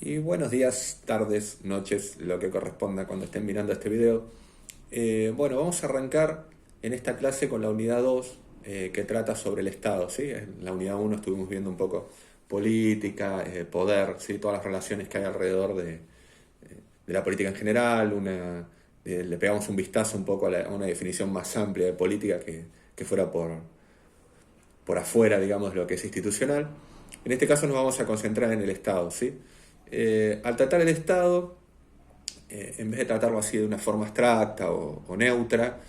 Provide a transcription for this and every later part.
Y buenos días, tardes, noches, lo que corresponda cuando estén mirando este video. Bueno, vamos a arrancar en esta clase con la unidad 2 que trata sobre el Estado, ¿sí? En la unidad 1 estuvimos viendo un poco política, poder, ¿sí? Todas las relaciones que hay alrededor de la política en general. Le pegamos un vistazo un poco a una definición más amplia de política que fuera por afuera, digamos, de lo que es institucional. En este caso nos vamos a concentrar en el Estado, ¿sí? Al tratar el Estado, en vez de tratarlo así de una forma abstracta o neutra,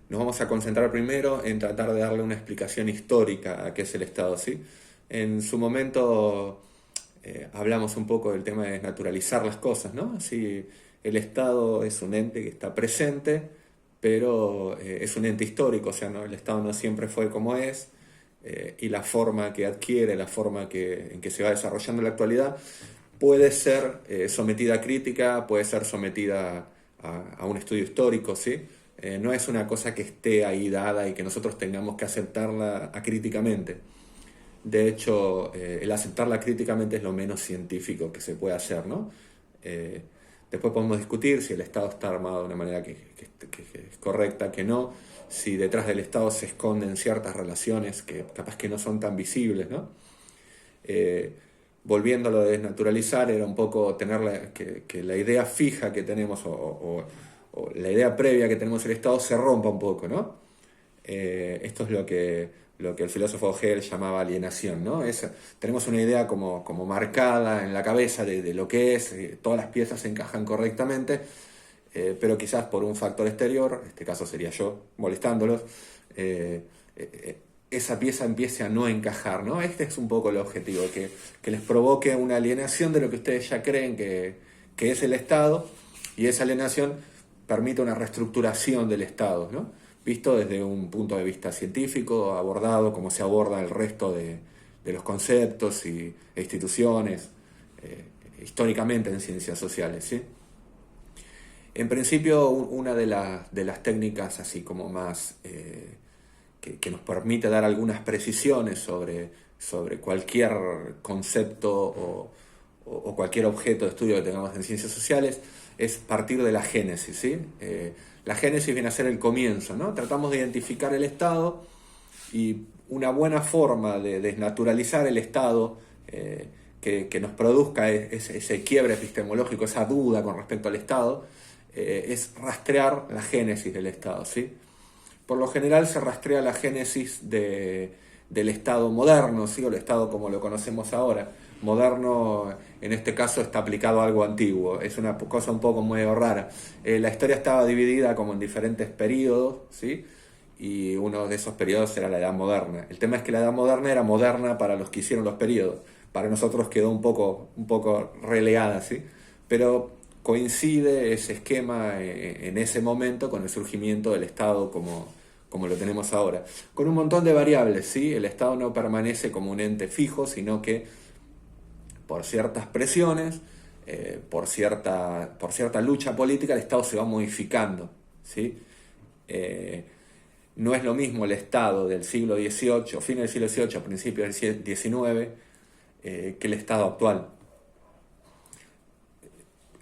nos vamos a concentrar primero en tratar de darle una explicación histórica a qué es el Estado, ¿sí? En su momento hablamos un poco del tema de desnaturalizar las cosas, ¿no? Así, el Estado es un ente que está presente, pero es un ente histórico, o sea, ¿no? El Estado no siempre fue como es, y la forma que adquiere, la forma en que se va desarrollando en la actualidad, puede ser sometida a crítica, puede ser sometida a un estudio histórico, ¿sí? No es una cosa que esté ahí dada y que nosotros tengamos que aceptarla acríticamente. De hecho, el aceptarla críticamente es lo menos científico que se puede hacer, ¿no? Eh, Después podemos discutir si el Estado está armado de una manera que es correcta, que no, si detrás del Estado se esconden ciertas relaciones que capaz que no son tan visibles, ¿no? Volviendo a lo de desnaturalizar, era un poco tener que la idea fija que tenemos o la idea previa que tenemos del Estado se rompa un poco, ¿no? Esto es lo que el filósofo Hegel llamaba alienación, ¿no? Tenemos una idea como marcada en la cabeza de lo que es, todas las piezas se encajan correctamente, pero quizás por un factor exterior, en este caso sería yo molestándolos, esa pieza empiece a no encajar, ¿no? Este es un poco el objetivo, que les provoque una alienación de lo que ustedes ya creen que es el Estado, y esa alienación permite una reestructuración del Estado, ¿no? Visto desde un punto de vista científico, abordado como se aborda el resto de los conceptos e instituciones históricamente en ciencias sociales, ¿sí? En principio, una de las técnicas así como más que nos permite dar algunas precisiones sobre cualquier concepto o cualquier objeto de estudio que tengamos en ciencias sociales es partir de la génesis, ¿sí? La génesis viene a ser el comienzo, ¿no? Tratamos de identificar el Estado, y una buena forma de desnaturalizar el Estado que nos produzca ese quiebre epistemológico, esa duda con respecto al Estado, es rastrear la génesis del Estado, ¿sí? Por lo general se rastrea la génesis del Estado moderno, ¿sí? O el Estado como lo conocemos ahora. Moderno, en este caso, está aplicado a algo antiguo. Es una cosa un poco muy rara. La historia estaba dividida como en diferentes periodos, ¿sí? Y uno de esos periodos era la Edad Moderna. El tema es que la Edad Moderna era moderna para los que hicieron los periodos. Para nosotros quedó un poco relegada, ¿sí? Pero coincide ese esquema en ese momento con el surgimiento del Estado como lo tenemos ahora. Con un montón de variables, ¿sí? El Estado no permanece como un ente fijo, sino que por ciertas presiones, por cierta lucha política, el Estado se va modificando, ¿sí? No es lo mismo el Estado del siglo XVIII, fin del siglo XVIII, principios del XIX, que el Estado actual.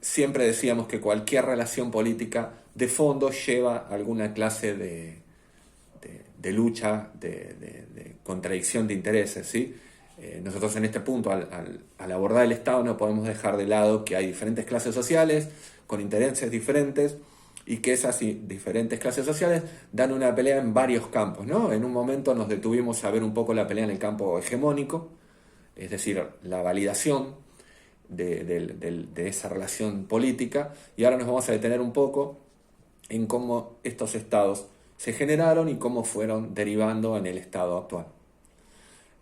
Siempre decíamos que cualquier relación política de fondo lleva alguna clase de lucha, de contradicción de intereses, ¿sí? Nosotros en este punto, al abordar el Estado, no podemos dejar de lado que hay diferentes clases sociales con intereses diferentes, y que esas diferentes clases sociales dan una pelea en varios campos, ¿no? En un momento nos detuvimos a ver un poco la pelea en el campo hegemónico, es decir, la validación de esa relación política, y ahora nos vamos a detener un poco en cómo estos estados se generaron y cómo fueron derivando en el estado actual.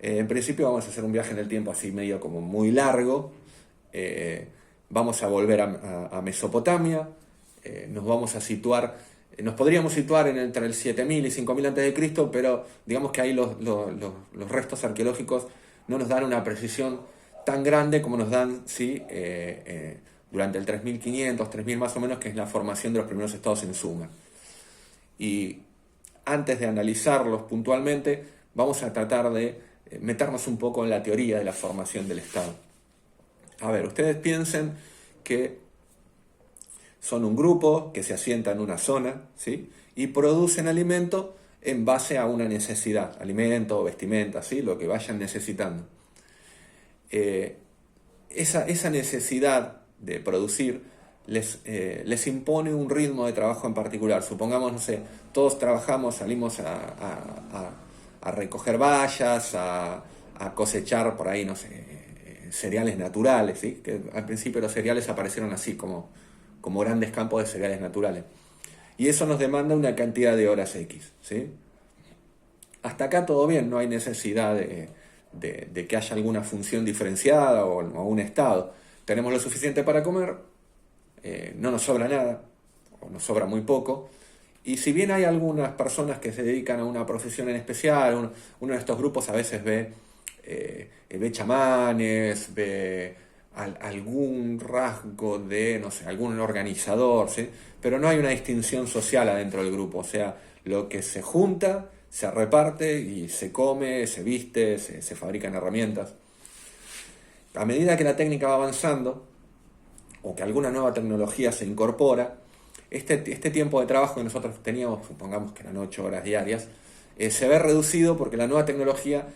En principio vamos a hacer un viaje en el tiempo así medio como muy largo. Vamos a volver a Mesopotamia, nos vamos a situar, nos podríamos situar entre el 7000 y 5000 a.C., pero digamos que ahí los restos arqueológicos no nos dan una precisión tan grande como nos dan, ¿sí? Durante el 3500, 3000 más o menos, que es la formación de los primeros estados en Sumer. Y antes de analizarlos puntualmente, vamos a tratar de meternos un poco en la teoría de la formación del Estado. A ver, ustedes piensen que son un grupo que se asienta en una zona, ¿sí? Y producen alimento en base a una necesidad, alimento, vestimenta, ¿sí? Lo que vayan necesitando. Esa necesidad de producir les impone un ritmo de trabajo en particular. Supongamos, no sé, todos trabajamos, salimos a recoger bayas, a cosechar por ahí, no sé, cereales naturales, ¿sí? Que al principio los cereales aparecieron así, como grandes campos de cereales naturales. Y eso nos demanda una cantidad de horas X, ¿sí? Hasta acá todo bien, no hay necesidad de que haya alguna función diferenciada o un estado. Tenemos lo suficiente para comer, no nos sobra nada, o nos sobra muy poco. Y si bien hay algunas personas que se dedican a una profesión en especial, uno de estos grupos a veces ve chamanes, ve algún rasgo de, no sé, algún organizador, ¿sí? Pero no hay una distinción social adentro del grupo. O sea, lo que se junta, se reparte y se come, se viste, se fabrican herramientas. A medida que la técnica va avanzando, o que alguna nueva tecnología se incorpora, este tiempo de trabajo que nosotros teníamos, supongamos que eran 8 horas diarias, se ve reducido porque la nueva tecnología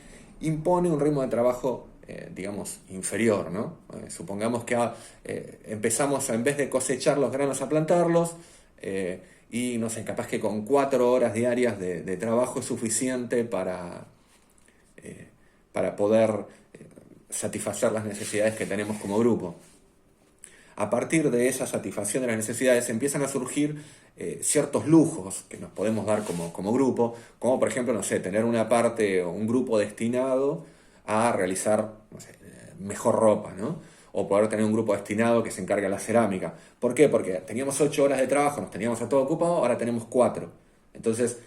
impone un ritmo de trabajo, digamos, inferior, ¿no? Supongamos que empezamos, en vez de cosechar los granos, a plantarlos, y no sé, capaz que con 4 horas diarias de trabajo es suficiente para poder satisfacer las necesidades que tenemos como grupo. A partir de esa satisfacción de las necesidades empiezan a surgir ciertos lujos que nos podemos dar como grupo, como por ejemplo, no sé, tener una parte o un grupo destinado a realizar, no sé, mejor ropa, ¿no? O poder tener un grupo destinado que se encargue de la cerámica. ¿Por qué? Porque teníamos 8 horas de trabajo, nos teníamos a todo ocupado, ahora tenemos 4. Entonces,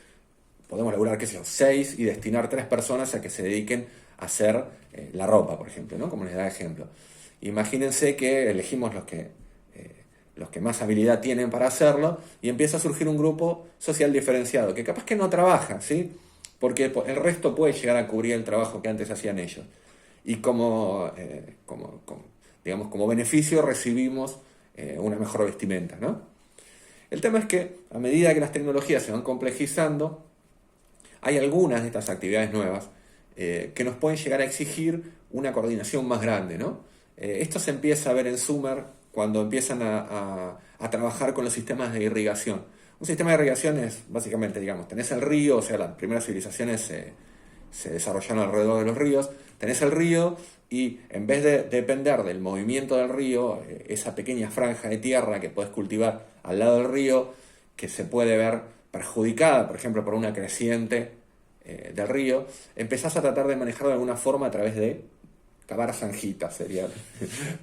podemos laburar, qué sé yo, 6 y destinar 3 personas a que se dediquen a hacer la ropa, por ejemplo, ¿no? Como les da ejemplo. Imagínense que elegimos los que más habilidad tienen para hacerlo y empieza a surgir un grupo social diferenciado, que capaz que no trabaja, ¿sí? Porque el resto puede llegar a cubrir el trabajo que antes hacían ellos. Y digamos, como beneficio recibimos una mejor vestimenta, ¿no? El tema es que a medida que las tecnologías se van complejizando, hay algunas de estas actividades nuevas que nos pueden llegar a exigir una coordinación más grande, ¿no? Esto se empieza a ver en Sumer cuando empiezan a trabajar con los sistemas de irrigación. Un sistema de irrigación es básicamente, digamos, tenés el río, o sea, las primeras civilizaciones se desarrollaron alrededor de los ríos, tenés el río y en vez de depender del movimiento del río, esa pequeña franja de tierra que podés cultivar al lado del río, que se puede ver perjudicada, por ejemplo, por una creciente del río, empezás a tratar de manejarlo de alguna forma a través de cavar zanjitas, sería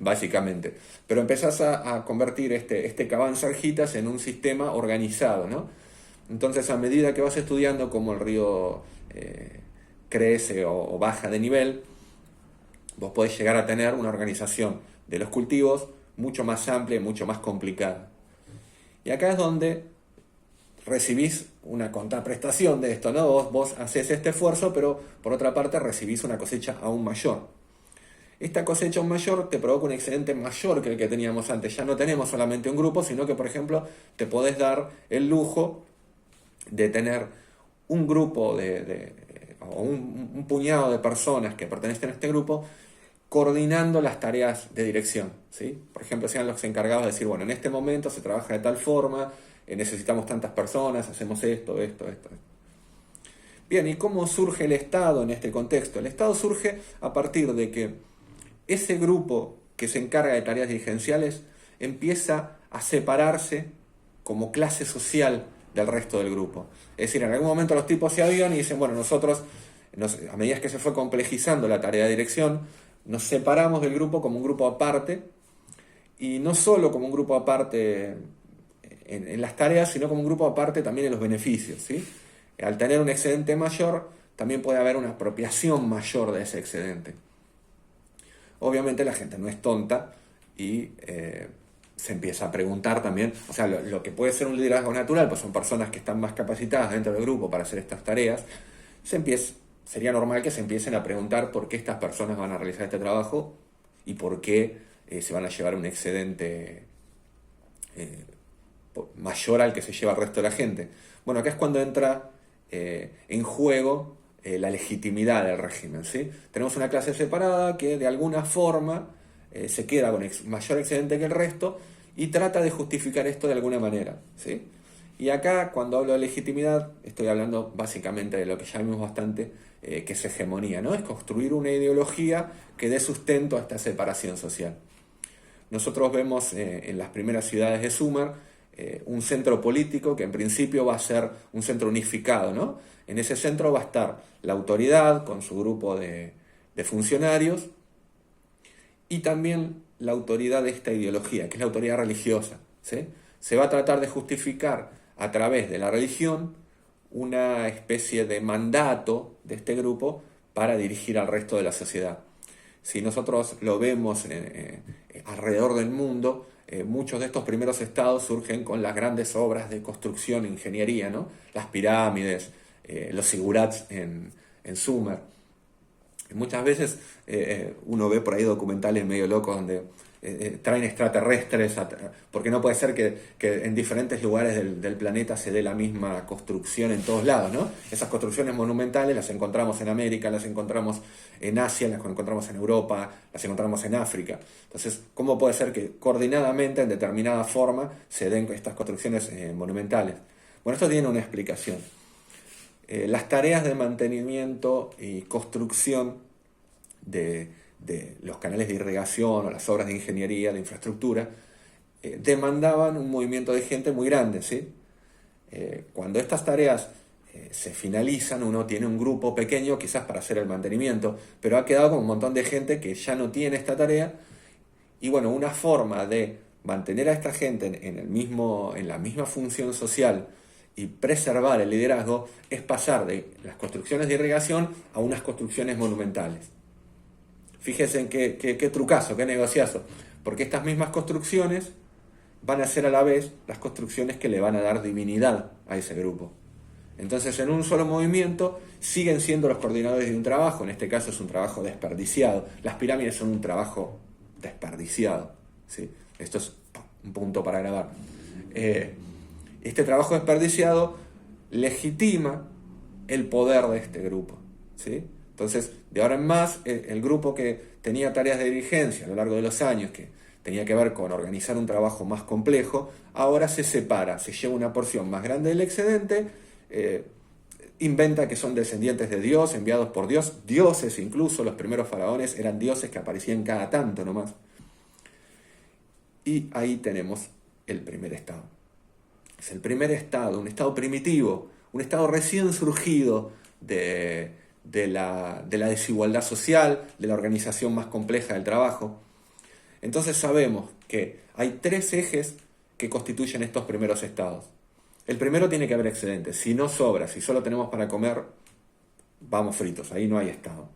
básicamente. Pero empezás a convertir este cavar zanjitas en un sistema organizado, ¿no? Entonces, a medida que vas estudiando cómo el río crece o baja de nivel, vos podés llegar a tener una organización de los cultivos mucho más amplia y mucho más complicada. Y acá es donde recibís una contraprestación de esto, ¿no? Vos hacés este esfuerzo, pero por otra parte recibís una cosecha aún mayor. Esta cosecha aún mayor te provoca un excedente mayor que el que teníamos antes. Ya no tenemos solamente un grupo, sino que, por ejemplo, te podés dar el lujo de tener un grupo o un puñado de personas que pertenecen a este grupo coordinando las tareas de dirección, ¿sí? Por ejemplo, sean los encargados de decir, bueno, en este momento se trabaja de tal forma, necesitamos tantas personas, hacemos esto. Bien, ¿y cómo surge el Estado en este contexto? El Estado surge a partir de que ese grupo que se encarga de tareas dirigenciales empieza a separarse como clase social del resto del grupo. Es decir, en algún momento los tipos se avivan y dicen, bueno, nosotros, a medida que se fue complejizando la tarea de dirección, nos separamos del grupo como un grupo aparte, y no solo como un grupo aparte en las tareas, sino como un grupo aparte también en los beneficios, ¿sí? Al tener un excedente mayor, también puede haber una apropiación mayor de ese excedente. Obviamente la gente no es tonta y se empieza a preguntar también, o sea, lo que puede ser un liderazgo natural, pues son personas que están más capacitadas dentro del grupo para hacer estas tareas, sería normal que se empiecen a preguntar por qué estas personas van a realizar este trabajo y por qué se van a llevar un excedente mayor al que se lleva el resto de la gente. Bueno, acá es cuando entra en juego la legitimidad del régimen, ¿sí? Tenemos una clase separada que de alguna forma se queda con mayor excedente que el resto y trata de justificar esto de alguna manera, ¿sí? Y acá, cuando hablo de legitimidad, estoy hablando básicamente de lo que ya vimos bastante, que es hegemonía, ¿no? Es construir una ideología que dé sustento a esta separación social. Nosotros vemos en las primeras ciudades de Sumer un centro político que en principio va a ser un centro unificado, ¿no? En ese centro va a estar la autoridad con su grupo de funcionarios y también la autoridad de esta ideología, que es la autoridad religiosa, ¿sí? Se va a tratar de justificar a través de la religión una especie de mandato de este grupo para dirigir al resto de la sociedad. Si nosotros lo vemos alrededor del mundo, muchos de estos primeros estados surgen con las grandes obras de construcción e ingeniería, ¿no? Las pirámides, los zigurats en Sumer. Muchas veces uno ve por ahí documentales medio locos donde traen extraterrestres, porque no puede ser que en diferentes lugares del planeta se dé la misma construcción en todos lados, ¿no? Esas construcciones monumentales las encontramos en América, las encontramos en Asia, las encontramos en Europa, las encontramos en África. Entonces, ¿cómo puede ser que coordinadamente, en determinada forma, se den estas construcciones monumentales? Bueno, esto tiene una explicación. Las tareas de mantenimiento y construcción de los canales de irrigación o las obras de ingeniería, de infraestructura, demandaban un movimiento de gente muy grande, ¿sí? Cuando estas tareas se finalizan, uno tiene un grupo pequeño quizás para hacer el mantenimiento, pero ha quedado con un montón de gente que ya no tiene esta tarea, y bueno, una forma de mantener a esta gente en la misma función social y preservar el liderazgo es pasar de las construcciones de irrigación a unas construcciones monumentales. Fíjense en qué trucazo, qué negociazo, porque estas mismas construcciones van a ser a la vez las construcciones que le van a dar divinidad a ese grupo. Entonces, en un solo movimiento siguen siendo los coordinadores de un trabajo, en este caso es un trabajo desperdiciado. Las pirámides son un trabajo desperdiciado, ¿sí? Esto es un punto para grabar. Este trabajo desperdiciado legitima el poder de este grupo, ¿sí? Entonces, de ahora en más, el grupo que tenía tareas de dirigencia a lo largo de los años, que tenía que ver con organizar un trabajo más complejo, ahora se separa, se lleva una porción más grande del excedente, inventa que son descendientes de Dios, enviados por Dios, dioses incluso, los primeros faraones eran dioses que aparecían cada tanto nomás. Y ahí tenemos el primer estado. Es el primer estado, un estado primitivo, un estado recién surgido de la desigualdad social, de la organización más compleja del trabajo. Entonces sabemos que hay tres ejes que constituyen estos primeros estados. El primero, tiene que haber excedente. Si no sobra, si solo tenemos para comer, vamos fritos, ahí no hay estado.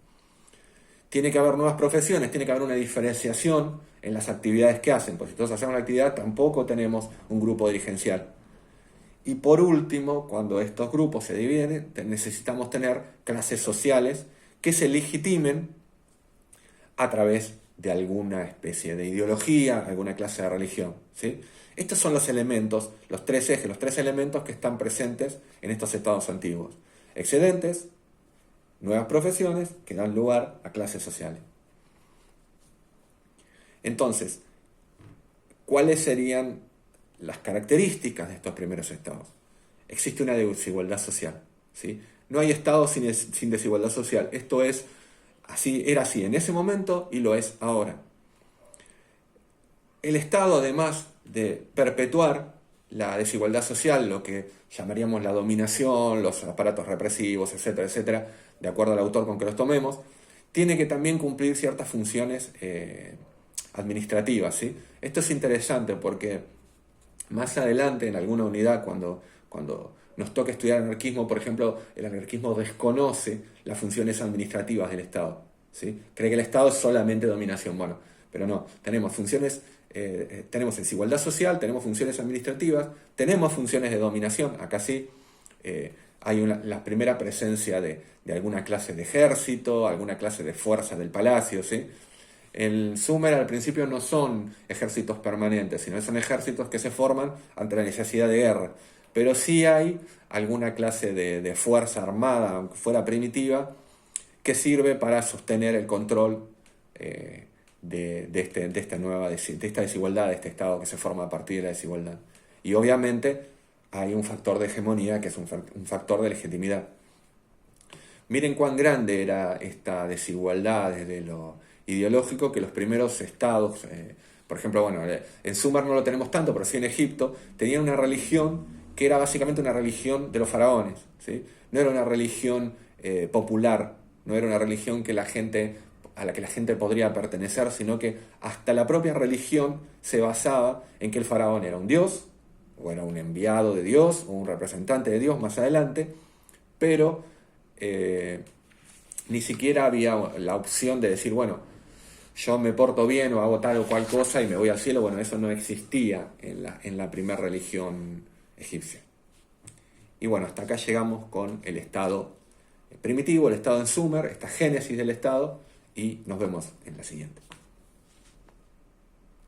Tiene que haber nuevas profesiones, tiene que haber una diferenciación en las actividades que hacen, pues si todos hacemos la actividad tampoco tenemos un grupo dirigencial. Y por último, cuando estos grupos se dividen, necesitamos tener clases sociales que se legitimen a través de alguna especie de ideología, alguna clase de religión, ¿sí? Estos son los elementos, los tres ejes, los tres elementos que están presentes en estos estados antiguos. Excedentes, nuevas profesiones que dan lugar a clases sociales. Entonces, ¿cuáles serían las características de estos primeros estados? Existe una desigualdad social, ¿sí? No hay estado sin desigualdad social. Esto es así, era así en ese momento y lo es ahora. El Estado, además de perpetuar la desigualdad social, lo que llamaríamos la dominación, los aparatos represivos, etcétera, etcétera, de acuerdo al autor con que los tomemos, tiene que también cumplir ciertas funciones administrativas, ¿sí? Esto es interesante porque más adelante en alguna unidad, cuando nos toca estudiar anarquismo, por ejemplo, el anarquismo desconoce las funciones administrativas del Estado, ¿sí? Cree que el Estado es solamente dominación. Bueno, pero no, tenemos funciones, tenemos desigualdad social, tenemos funciones administrativas, tenemos funciones de dominación. Acá sí hay la primera presencia de alguna clase de ejército, alguna clase de fuerza del palacio, ¿sí? En Sumer al principio no son ejércitos permanentes, sino son ejércitos que se forman ante la necesidad de guerra. Pero sí hay alguna clase de fuerza armada, aunque fuera primitiva, que sirve para sostener el control de esta desigualdad, de este Estado que se forma a partir de la desigualdad. Y obviamente hay un factor de hegemonía que es un factor de legitimidad. Miren cuán grande era esta desigualdad desde lo ideológico que los primeros estados, por ejemplo, bueno, en Sumer no lo tenemos tanto, pero sí en Egipto, tenían una religión que era básicamente una religión de los faraones, ¿sí? No era una religión popular, no era una religión a la que la gente podría pertenecer, sino que hasta la propia religión se basaba en que el faraón era un dios, o era un enviado de Dios, o un representante de Dios más adelante, pero ni siquiera había la opción de decir, bueno, yo me porto bien o hago tal o cual cosa y me voy al cielo. Bueno, eso no existía en la primera religión egipcia. Y bueno, hasta acá llegamos con el estado primitivo, el estado en Sumer, esta génesis del estado, y nos vemos en la siguiente.